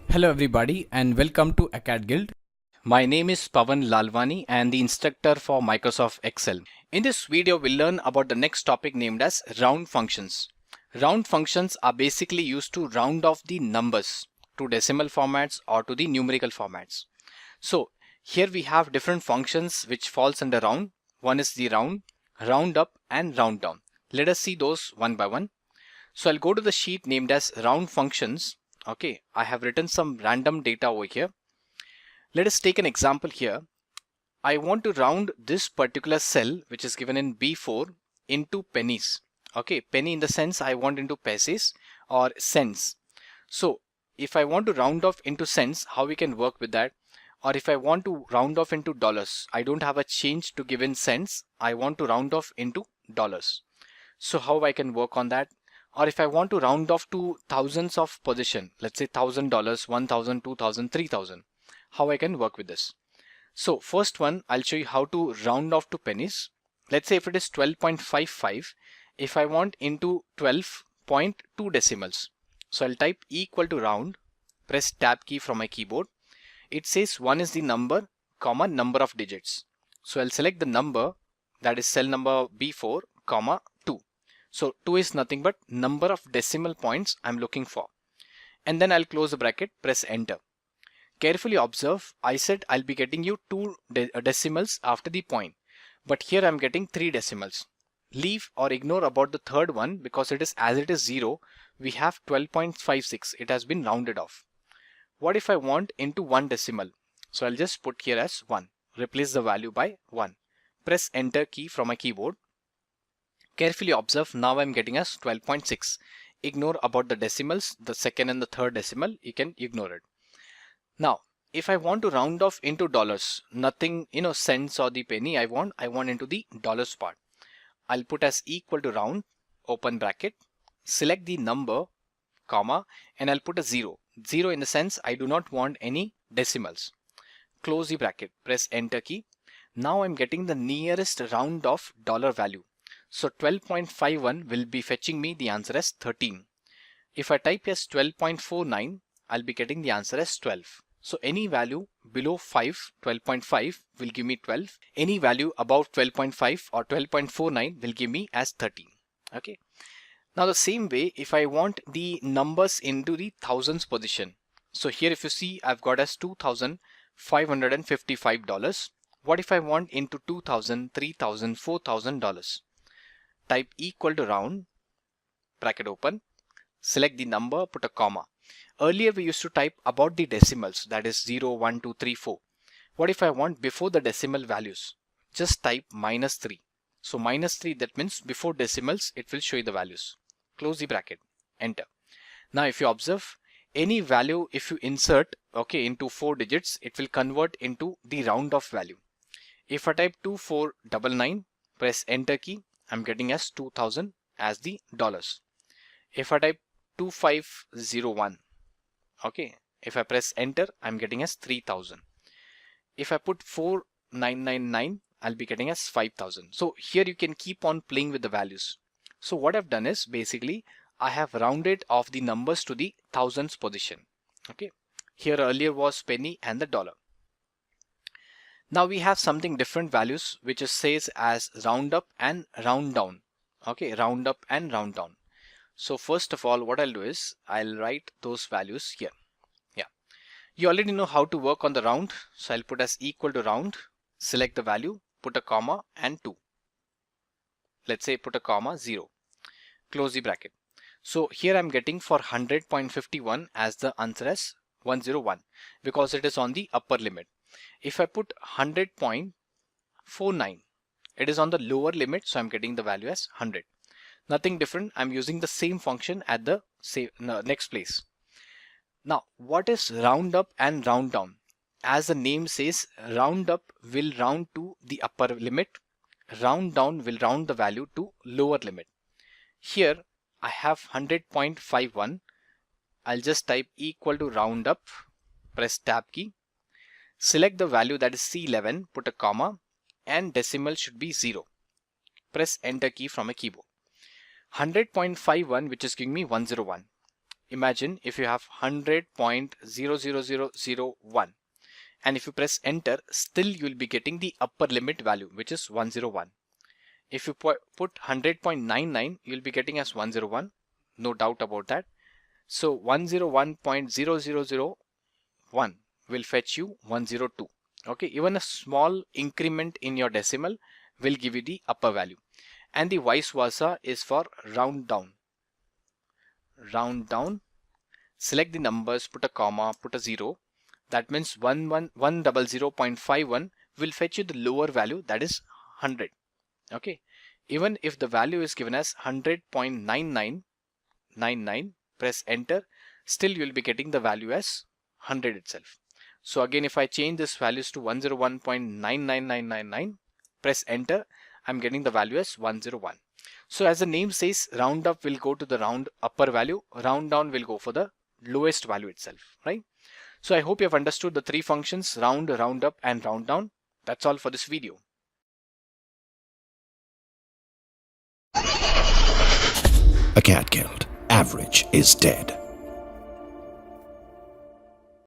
Hello everybody and welcome to Acadgild. My name is Pawan Lalwani and the instructor for Microsoft Excel. In this video we'll learn about the next topic named as round functions. Round functions are basically used to round off the numbers to decimal formats or to the numerical formats. So here we have different functions which falls under round. One is the round, round up and round down. Let us see those one by one. So I'll go to the sheet named as round functions. Okay, I have written some random data over here. Let us take an example here. I want to round this particular cell which is given in B4 into pennies. Okay, penny in the sense I want into pesos or cents. So if I want to round off into cents, how we can work with that? Or if I want to round off into dollars, I don't have a change to give in cents. I want to round off into dollars. So how I can work on that? Or if I want to round off to thousands of position, let's say $1,000, 1,000, 2,000, 3,000, how I can work with this. So first one, I'll show you how to round off to pennies. Let's say if it is 12.55, if I want into 12.2 decimals. So I'll type equal to round, press tab key from my keyboard. It says 1 is the number, comma, number of digits. So I'll select the number, that is cell number B4, comma, 2. So 2 is nothing but number of decimal points I'm looking for. And then I'll close the bracket, press enter. Carefully observe, I said I'll be getting you 2 decimals after the point. But here I'm getting 3 decimals. Leave or ignore about the third one because it is as it is 0, we have 12.56. It has been rounded off. What if I want into 1 decimal? So I'll just put here as 1. Replace the value by 1. Press enter key from my keyboard. Carefully observe, now I'm getting as 12.6. Ignore about the decimals, the second and the third decimal, you can ignore it. Now, if I want to round off into dollars, nothing, cents or the penny I want into the dollars part. I'll put as equal to round, open bracket, select the number, comma, and I'll put a 0. 0 in the sense I do not want any decimals. Close the bracket, press enter key. Now I'm getting the nearest round off dollar value. So 12.51 will be fetching me the answer as 13. If I type as 12.49, I'll be getting the answer as 12. So any value below 12.5 will give me 12. Any value above 12.5 or 12.49 will give me as 13. Okay. Now the same way, if I want the numbers into the thousands position. So here if you see, I've got as $2,555. What if I want into $2,000, $3,000, $4,000? Type equal to round, bracket open, select the number, put a comma. Earlier we used to type about the decimals, that is 0, 1, 2, 3, 4. What if I want before the decimal values? Just type -3. So -3, that means before decimals it will show you the values. Close the bracket, enter. Now if you observe, any value if you insert into 4 digits, it will convert into the round off value. If I type 2499, press enter key, I'm getting as 2000 as the dollars. If I type 2501, if I press enter, I'm getting as 3000. If I put 4999, I'll be getting as 5000. So here you can keep on playing with the values. So what I've done is basically I have rounded off the numbers to the thousands position. Okay, here earlier was penny and the dollar. Now we have something different values which says as round up and round down. Okay, round up and round down. So first of all, what I'll do is I'll write those values here. Yeah, you already know how to work on the round. So I'll put as equal to round, select the value, put a comma and 2. Let's say put a comma 0. Close the bracket. So here I'm getting for 100.51 as the answer as 101 because it is on the upper limit. If I put 100.49, it is on the lower limit, so I'm getting the value as 100. Nothing different, I'm using the same function at the next place. Now what is round up and round down? As the name says, round up will round to the upper limit, round down will round the value to lower limit. Here I have 100.51. I'll just type equal to round up, press tab key, select the value that is C11, put a comma, and decimal should be 0. Press enter key from a keyboard. 100.51, which is giving me 101. imagine if you have 100.00001 and if you press enter, still you will be getting the upper limit value, which is 101. If you put 100.99, you'll be getting as 101, no doubt about that. So 101.0001 will fetch you 102. Okay, even a small increment in your decimal will give you the upper value. And the vice versa is for round down. Round down, select the numbers, put a comma, put a 0. That means 100.51 will fetch you the lower value, that is 100. Okay, even if the value is given as 100.9999, press enter, still you will be getting the value as 100 itself. So again, if I change this values to 101.99999, press enter, I'm getting the value as 101. So as the name says, round up will go to the round upper value, round down will go for the lowest value itself, right? So I hope you have understood the three functions: round, round up and round down. That's all for this video. Acadgild. Average is dead.